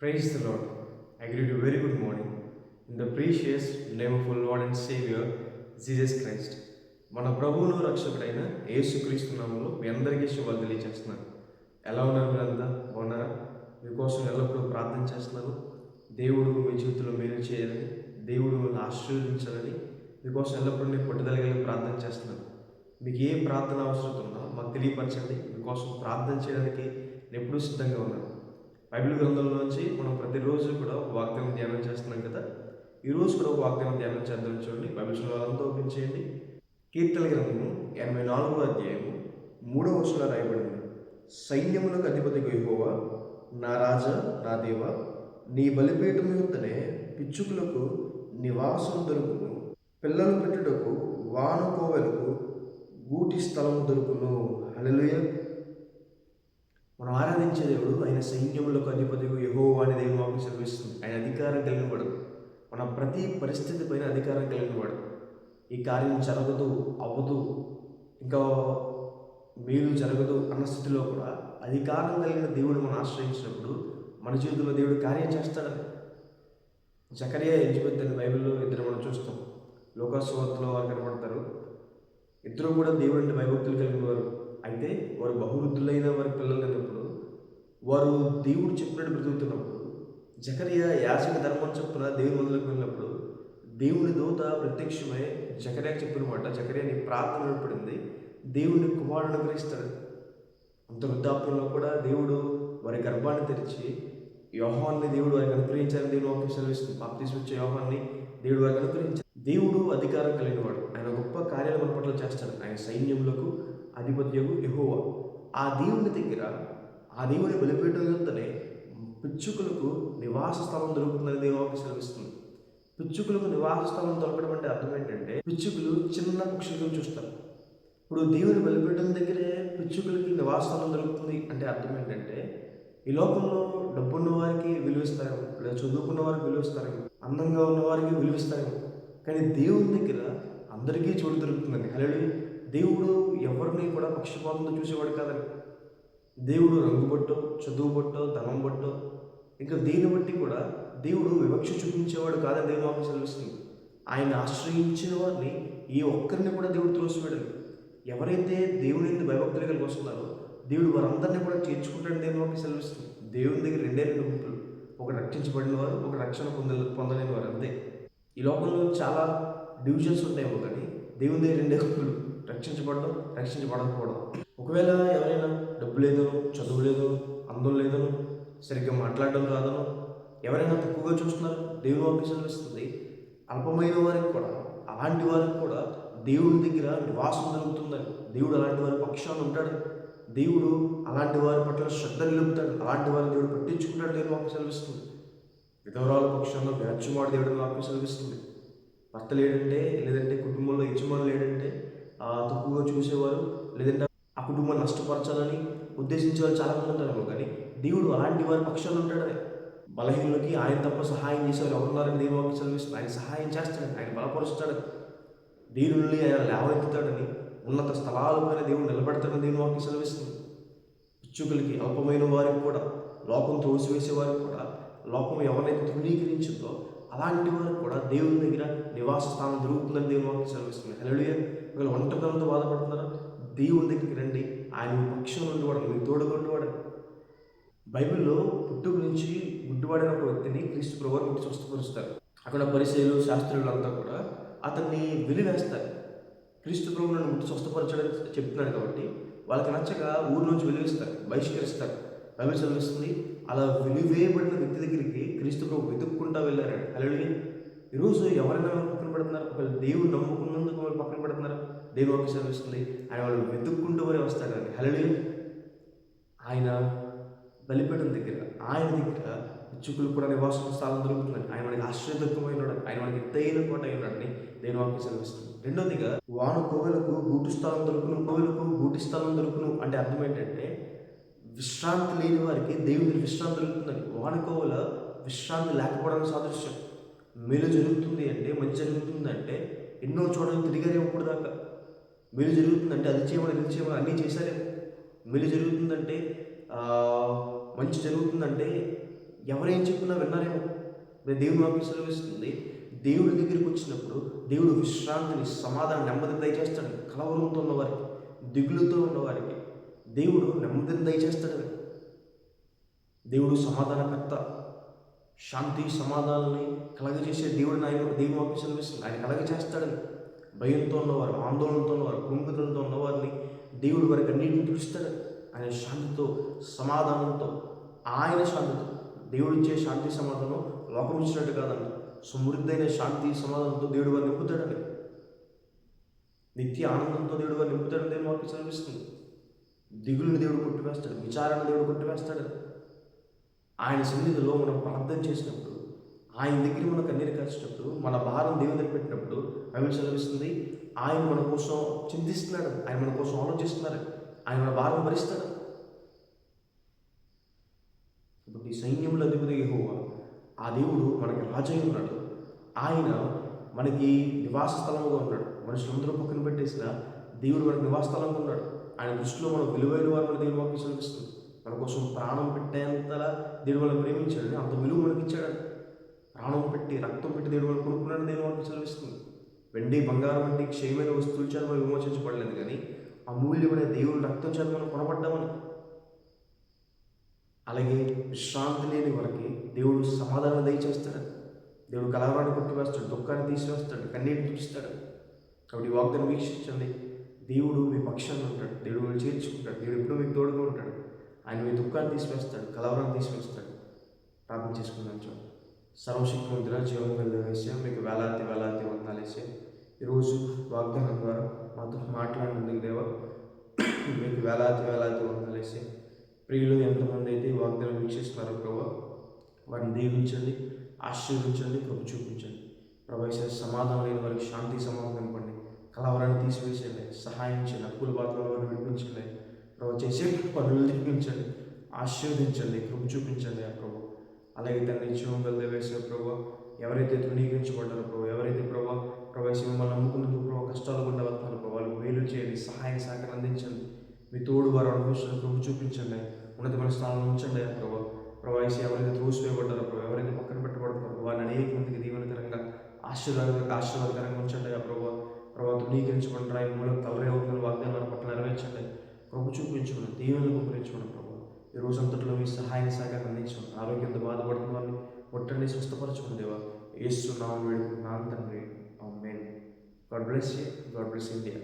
Praise the Lord. I greet you very good morning in the precious name of our Lord and Savior Jesus Christ. మన ప్రభువును రక్షకుడైన యేసుక్రీస్తు నామములో మీ అందరికీ శుభాలు తెలియజేస్తున్నాను. ఎలా ఉన్నారు మీరంతా? బాగున్నారా? మీకోసం ఎల్లప్పుడూ ప్రార్థన చేస్తున్నాను. దేవుడు మీ జీవితంలో మేలు చేయాలని, దేవుడు మిమ్మల్ని ఆశీర్వదించాలని మీకోసం ఎల్లప్పుడూ నేను పట్టుదల కలిగి ప్రార్థన చేస్తున్నాను. మీకు ఏ ప్రార్థన అవసరం ఉన్నా మాకు తెలియపరచండి. మీకోసం ప్రార్థన చేయడానికి నేను ఎప్పుడూ సిద్ధంగా ఉన్నాను. బైబిల్ గ్రంథంలో నుంచి మనం ప్రతిరోజు కూడా ఒక వాగ్దానం ధ్యానం చేస్తున్నాం కదా. ఈరోజు కూడా ఒక వాగ్దానం ధ్యానం చేద్దాం. చూడండి, బైబిల్ చదవాలంతా ఓపెన్ చేయండి. కీర్తన గ్రంథము 84వ అధ్యాయము 3వ వచనంలో రాయబడింది. సైన్యములకు అధిపతికి యెహోవా, నా రాజా, నా దేవ, నీ బలిపీఠము యొద్దనే పిచ్చుకులకు నివాసం దొరుకును, పిల్లలు పెట్టుటకు వానకోవెలకు గూటి స్థలము దొరుకును. హల్లెలూయా. మనం ఆరాధించే దేవుడు ఆయన సైన్యములకు అధిపతి యెహోవా అనే దేవుని వాక్యం సెలవిస్తుంది. ఆయన అధికారం కలిగిన వాడు, మన ప్రతి పరిస్థితి పైన అధికారం కలిగిన వాడు. ఈ కార్యం జరగదు, అవ్వదు, ఇంకా మేలు జరగదు అన్న స్థితిలో కూడా అధికారం కలిగిన దేవుడు మనం ఆశ్రయించినప్పుడు మన జీవితంలో దేవుడు కార్యం చేస్తాడని. జకరియా, ఎలిజబెత్ అని బైబిల్లో ఇద్దరు మనం చూస్తాం. లూకాసు వార్తలో వారు కనబడతారు. ఇద్దరు కూడా దేవుడు అంటే భయభక్తులు కలిగిన వారు. అయితే వారు బహువృద్ధులైన వారి పిల్లలు అయినప్పుడు, వారు దేవుడు చెప్పినట్టు బ్రతుకుతున్నప్పుడు, జకరియా యాజక ధర్మం చొప్పున దేవుని మందిలోకి వెళ్ళినప్పుడు దేవుని దూత ప్రత్యక్షమై జకరియా చెప్పిన మాట, జకరియా నీ ప్రార్థన వినపడింది, దేవుని కుమారుడు అనుగ్రహిస్తాడు. అంత వృద్ధాప్యంలో కూడా దేవుడు వారి గర్భాన్ని తెరిచి యోహాన్ని దేవుడు వారికి అనుగ్రహించాలని దేవుని వాక్యం సెలవిస్తుంది. బాప్తిస్మం ఇచ్చే యోహాన్ని దేవుడు వారికి అనుగ్రహించాడు. దేవుడు అధికారం కలిగిన వాడు. ఆయన గొప్ప కార్యాలు మన పట్ల చేస్తాడు. ఆయన సైన్యములకు అధిపత్యము యెహోవా. ఆ దేవుని దగ్గర, ఆ దేవుని బలిపీఠం యొద్దనే పిచ్చుకులకు నివాస స్థలం దొరుకుతుందని దేవుని వాక్యం సెలవిస్తుంది. పిచ్చుకులకు నివాస స్థలం దొరకడం అంటే అర్థం ఏంటంటే, పిచ్చుకులు చిన్న పక్షులను చూస్తారు. ఇప్పుడు దేవుని బలిపీఠం దగ్గరే పిచ్చుకులకి నివాస స్థలం దొరుకుతుంది అంటే అర్థం ఏంటంటే, ఈ లోకంలో డబ్బున్న వారికి విలువిస్తారేమో, లేదా చదువుకున్న వారికి విలువిస్తారేమో, అందంగా ఉన్న వారికి విలువిస్తారేమో, కానీ దేవుని దగ్గర అందరికీ చోటు దొరుకుతుందండి. హల్లెలూయా. దేవుడు ఎవరిని కూడా పక్షపాతంతో చూసేవాడు కాదని. దేవుడు రంగు బట్టో, చదువు బట్టో, ధనం బట్టో, ఇంకా దేని బట్టి కూడా దేవుడు వివక్ష చూపించేవాడు కాదని దేవుని వాక్యం సెలవిస్తుంది. ఆయన ఆశ్రయించిన వారిని ఏ ఒక్కరిని కూడా దేవుడు త్రోసివేయడు. ఎవరైతే దేవుని నుండి భయభక్తులు కలిగి వస్తున్నారో దేవుడు వారందరినీ కూడా చేర్చుకుంటాడని దేవుని వాక్యం సెలవిస్తుంది. దేవుని దగ్గర రెండు గుంపులు, ఒకటి రక్షించబడిన వారు, ఒక రక్షణ పొందలేని వారు, అంతే. ఈ లోకంలో చాలా డివిజన్స్ ఉంటాయేమో, కానీ దేవుని దగ్గర రెండే గుంపులు, రక్షించబడడం, రక్షించబడకపోవడం. ఒకవేళ ఎవరైనా డబ్బు లేదనో, చదువు లేదనో, అందం లేదనో, సరిగ్గా మాట్లాడడం రాదనో ఎవరైనా తక్కువగా చూస్తున్నారు, దేవుని వాక్యం సెలవిస్తుంది. అల్పమైన వారికి కూడా, అలాంటి వారికి కూడా దేవుని దగ్గర నివాసం దొరుకుతుందని, దేవుడు అలాంటి వారి పక్షాన్ని ఉంటాడు, దేవుడు అలాంటి వారి పట్ల శ్రద్ధ నిలుపుతాడు, అలాంటి వారిని దేవుడు పట్టించుకుంటాడు దేవుని వాక్యం సెలవిస్తుంది. విధవరాల పక్షంలో వ్యాజ్యమాడు దేవుడిని వాక్యం సెలవిస్తుంది. భర్త లేడంటే, లేదంటే కుటుంబంలో యజమాని లేడంటే తక్కువగా చూసేవారు, లేదంటే ఆ కుటుంబాన్ని నష్టపరచాలని ఉద్దేశించేవారు చాలామంది ఉంటారేమో, కానీ దేవుడు అలాంటి వారి పక్షాన్ని ఉంటాడని. బలహీనులకి ఆయన తప్ప సహాయం చేసేవారు ఎవరున్నారని దేవుని వాక్యం సెలవిస్తుంది. ఆయన సహాయం చేస్తాడని, ఆయన బలపరుస్తాడని, దీనుల్ని ఆయన లేవనెత్తుతాడని, ఉన్నత స్థలాలపైన దేవుడు నిలబెడతాడని దేవుని వాక్యం సెలవిస్తుంది. పిచ్చుకలకి, అల్పమైన వారికి కూడా, లోకం తోసివేసే వారికి కూడా, లోకం ఎవరినైతే తృణీకరించిందో అలాంటి వారికి కూడా దేవుని దగ్గర నివాస స్థానం దొరుకుతుందని దేవుని వాక్యం సెలవిస్తుంది. హల్లెలూయా. ఒకవేళ ఒంటరితనంతో బాధపడుతున్నారా, దేవుని దగ్గరికి రండి. ఆయన మీ పక్షం నుండి వాడు, మీ తోడుగా ఉండేవాడు. బైబిల్లో పుట్టుక నుంచి గుడ్డివాడైన ఒక వ్యక్తిని క్రీస్తు ప్రభువు ముట్టి స్వస్థపరుస్తారు. అక్కడ పరిసయ్యులు, శాస్త్రులు అంతా కూడా అతన్ని వెలివేస్తారు. క్రీస్తు ప్రభువు నన్ను ముట్టి స్వస్థపరచడం చెప్తున్నాడు కాబట్టి వాళ్ళకి నచ్చక ఊరి నుంచి వెలివేస్తారు, బహిష్కరిస్తారు. బైబిల్ చదివిస్తుంది. అలా వెలివేయబడిన వ్యక్తి దగ్గరికి క్రీస్తు ప్రభు వెతుక్కుంటా వెళ్ళారు. హల్లెలూయా. ఈరోజు ఎవరైనా పక్కన పెడుతున్నారు, ఒకవేళ దేవుడు నమ్ముకున్నందుకు వాళ్ళు పక్కన పెడుతున్నారు, దేవుని వాక్యం సెలవిస్తుంది ఆయన వాళ్ళు వెతుక్కుంటూ వరే వస్తాడని. హల్లెలూయా. ఆయన బలిపీఠం దగ్గర, ఆయన దగ్గర పిచ్చుకులు కూడా నివాస స్థానం దొరుకుతుందని, ఆయన మనకి ఆశ్రయదత్వమైన ఉన్నాడు, ఆయన మనకి ఎత్తైన కోట అయి ఉన్నాడని దేవుని వాక్యం సెలవిస్తుంది. రెండోదిగా, వాను కోవెలకు గూటి స్థలం దొరుకును, కోవెలకు గూటి స్థలం దొరుకును అంటే అర్థం ఏంటంటే, విశ్రాంతి లేని వారికి దేవుని విశ్రాంతి దొరుకుతుందని. వానుకోవల విశ్రాంతి లేకపోవడానికి సాదృశ్యం. మేలు జరుగుతుంది అంటే, మంచి జరుగుతుంది అంటే ఎన్నో చోట్ల తిరిగారే ఇప్పుడు దాకా. మేలు జరుగుతుందంటే అది చేయమని, ఇది చేయమని అన్నీ చేశారే. మేలు జరుగుతుందంటే, మంచి జరుగుతుందంటే ఎవరేం చెప్పినా విన్నారేమో. దేవుని వాక్యం సెలవిస్తుంది, దేవుడి దగ్గరికి వచ్చినప్పుడు దేవుడు విశ్రాంతిని, సమాధానం, నెమ్మదిని దయచేస్తాడు. కలవరంతో ఉన్నవారికి, దిగులుతో ఉన్నవారికి దేవుడు నెమ్మదిని దయచేస్తాడు. దేవుడు సమాధానకర్త, శాంతి సమాధానాన్ని కలగజేసే దేవుడు. దేవుని వాక్యం సెలవిస్తుంది, ఆయన కలగజేస్తాడని. భయంతో ఉన్నవారు, ఆందోళనతో ఉన్నవారు, కృంగుదలతో ఉన్నవారిని దేవుడు వారికి అన్నింటిని పిలుస్తాడు. ఆయన శాంతితో, సమాధానంతో, ఆయన శాంతితో, దేవుడు ఇచ్చే శాంతి సమాధానం లోకం ఇచ్చినట్టు కాదంట. సమృద్ధైన శాంతి సమాధానంతో దేవుడు వారిని నింపుతాడని, నిత్య ఆనందంతో దేవుడు వారిని నింపుతాడని దేవుని వాక్యం సెలవిస్తుంది. దిగులుని దేవుడు కొట్టివేస్తాడు, విచారణ దేవుడు కొట్టివేస్తాడు. ఆయన సన్నిధిలో మనం ప్రార్థన చేసినప్పుడు, ఆయన దగ్గర మనం కన్నీరు కాల్చినప్పుడు, మన భారం దేవుని దగ్గర పెట్టినప్పుడు బైబిల్ సెలవిస్తుంది, ఆయన మన కోసం చింతిస్తున్నాడు, ఆయన మన కోసం ఆలోచిస్తున్నాడు, ఆయన మన భారం భరిస్తాడు. ఇప్పుడు ఈ సైన్యంలో అధిపతి యెహోవా, ఆ దేవుడు మనకి రాజై ఉన్నాడు. ఆయన మనకి నివాస స్థలంగా ఉన్నాడు. మనుషులందరూ పక్కన పెట్టేసిన దేవుడు మనకి నివాస స్థలంగా ఉన్నాడు. ఆయన దృష్టిలో మనం విలువైన వారు మన దేవుని వాక్యం సెలవిస్తుంది. మన కోసం ప్రాణం పెట్టేంతలా దేవుడు మనం ప్రేమించాడని, అంత విలువ మనకి ఇచ్చాడని. ప్రాణం పెట్టి, రక్తం పెట్టి దేవుడు మనం కొనుక్కున్నాడని దేవుని వాక్యం సెలవిస్తుంది. వెండి, బంగారం వంటి క్షయమైన వస్తువుల చేత మనం విమోచించబడలేదు, కానీ అమూల్యమైన దేవుని రక్తం చేత మనం కొనబడ్డామని. అలాగే విశ్రాంతి లేని వారికి దేవుడు సమాధానం దయచేస్తాడు. దేవుడు కలవరాన్ని కొట్టివేస్తాడు, దుఃఖాన్ని తీసివేస్తాడు, కన్నీటిని చూపిస్తాడు. కాబట్టి ఈ వాగ్దానం వీక్షించండి. దేవుడు మీ పక్షాన్ని ఉంటాడు, దేవుడు మీరు చేర్చుకుంటాడు, దేవుడు ఎప్పుడూ మీకు తోడుగా ఉంటాడు. ఆయన మీ దుఃఖాన్ని తీసివేస్తాడు, కలవరాన్ని తీసివేస్తాడు. ప్రార్థన చేసుకున్నాను. చూడండి. సర్వశక్తిమంతుడా, జీవం కలిగిన విషయం మీకు వేలాది వందనాలు వేసాం. ఈరోజు వాగ్దానం ద్వారా మాతో మాట్లాడినందుకు దేవా మీకు వేలాది వందనాలు వేసాం. ప్రియులు ఎంతమంది అయితే వాగ్దానం వీక్షిస్తున్నారో ప్రభావ, వారిని దీవించండి, ఆశీర్వించండి, కృప చూపించండి. ప్రభావ సమాధానం లేని వారికి శాంతి సమాధానం ఇవ్వండి, కలవరాన్ని తీసివేసండి, సహాయం చేయండి, అప్పుల బాధల వారిని విడిపించండి. ప్రభావ చేసే పనులు దీవించండి, ఆశీర్వదించండి, కృప చూపించండి. ఆ ప్రభు అలాగే తండ్రి జీవం కలిగిన వేసే ప్రభావ, ఎవరైతే తృణీకరించబడ్డారో ప్రభావ, ఎవరైతే ప్రభావ మిమ్మల్ని నమ్ముకున్నందుకు ప్రభావ కష్టాలు గుండా వస్తున్నారో ప్రభావ, వాళ్ళకి మేలు చేయండి, సహాయం సహకారం అందించండి. మీ తోడు వారు అనుభవిస్తున్న కృప చూపించండి, ఉన్నతమైన స్థానంలో ఉంచండి. ప్రభావ ఎవరైతే త్రోసివేయబడ్డారో ప్రభావ, ఎవరైతే పక్కన పెట్టబడుతున్నారో వారిని అనేక మందికి దీవెనకరంగా ఆశీర్వాదకరంగా ఉంచండి. ప్రభావ తృణీకరించబడిన రాయి మూలం తలరే అవుతున్న వాగ్దానం వారి పట్ల నెరవేర్చండి, కృప చూపించమని, దీవెనలు గురించమని ప్రభావ ఈ రోజు అంతట్లో మీ సహాయం సహకారం అందించమని, ఆరోగ్యంతో బాధపడుతున్న వారిని ముట్టండి, స్వస్థపరచమని దేవా యేసు నామములో వేడుకుంటున్నాను తండ్రి. ఆమేన్. God bless you. God bless India.